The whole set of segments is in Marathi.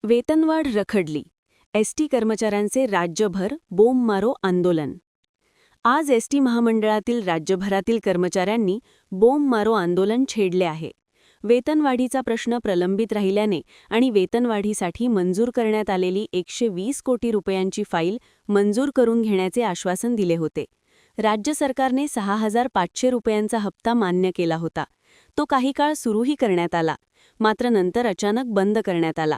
वेतनवाढ रखडली. एसटी कर्मचाऱ्यांचे राज्यभर बोंब मारो आंदोलन. आज एसटी महामंडळातील राज्यभरातील कर्मचाऱ्यांनी बोंब मारो आंदोलन छेडले आहे. वेतनवाढीचा प्रश्न प्रलंबित राहिल्याने आणि वेतनवाढीसाठी मंजूर करण्यात आलेली 120 कोटी रुपयांची फाईल मंजूर करून घेण्याचे आश्वासन दिले होते. राज्य सरकारने 6,500 रुपयांचा हप्ता मान्य केला होता. तो काही काळ सुरूही करण्यात आला, मात्र नंतर अचानक बंद करण्यात आला.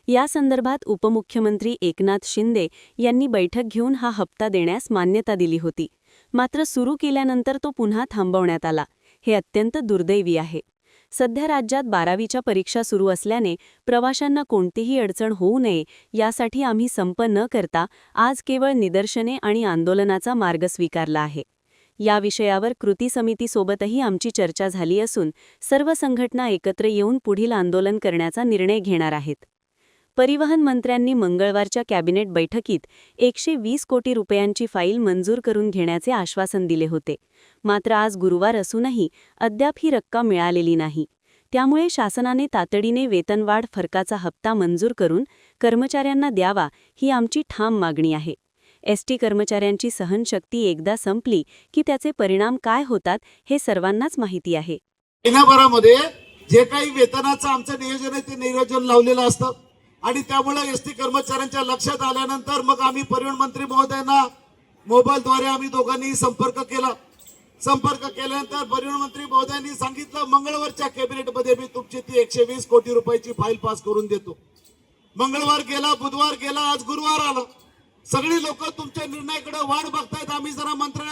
या संदर्भात उपमुख्यमंत्री एकनाथ शिंदे यांनी बैठक घेऊन हा हप्ता देण्यास मान्यता दिली होती. मात्र सुरू केल्यानंतर तो पुन्हा थांबवण्यात आला. हे अत्यंत दुर्दैवी आहे. सध्या राज्यात 12वीच्या परीक्षा सुरू असल्याने प्रवाशांना कोणतीही अडचण होऊ नये यासाठी आम्ही संप न करता आज केवळ निदर्शने आणि आंदोलनाचा मार्ग स्वीकारला आहे. या विषयावर कृती समितीसोबतही आमची चर्चा झाली असून सर्व संघटना एकत्र येऊन पुढील आंदोलन करण्याचा निर्णय घेणार आहेत. परिवहन मंत्र्यांनी मंगळवारच्या कॅबिनेट बैठकीत 120 कोटी रुपयांची फाईल मंजूर करून घेण्याचे आश्वासन दिले होते. मात्र आज गुरुवार असूनही अद्याप ही रक्कम मिळालेली नाही. त्यामुळे शासनाने तातडीने वेतनवाढ फरकाचा हप्ता मंजूर करून कर्मचाऱ्यांना द्यावा ही आमची ठाम मागणी आहे. एसटी कर्मचाऱ्यांची सहनशक्ती एकदा संपली की त्याचे परिणाम काय होतात हे सर्वांनाच माहिती आहे. महिन्याभरामध्ये जे काही वेतनाचं आमचं नियोजन आहे ते नियोजन लावलेलं असतं आणि त्यामुळे एसटी कर्मचाऱ्यांच्या लक्षात आल्यानंतर मग आम्ही परिवहन मंत्री महोदयांना मोबाईलद्वारे आम्ही दोघांनी संपर्क केला. संपर्क केल्यानंतर परिवहन मंत्री महोदयांनी सांगितलं, मंगळवारच्या कॅबिनेटमध्ये मी तुमची ती 120 कोटी रुपयाची फाईल पास करून देतो. मंगळवार गेला, बुधवार गेला, आज गुरुवार आला. सगळी लोक तुमच्या निर्णयाकडे वाट बघतायत. आम्ही जरा मंत्र्यांना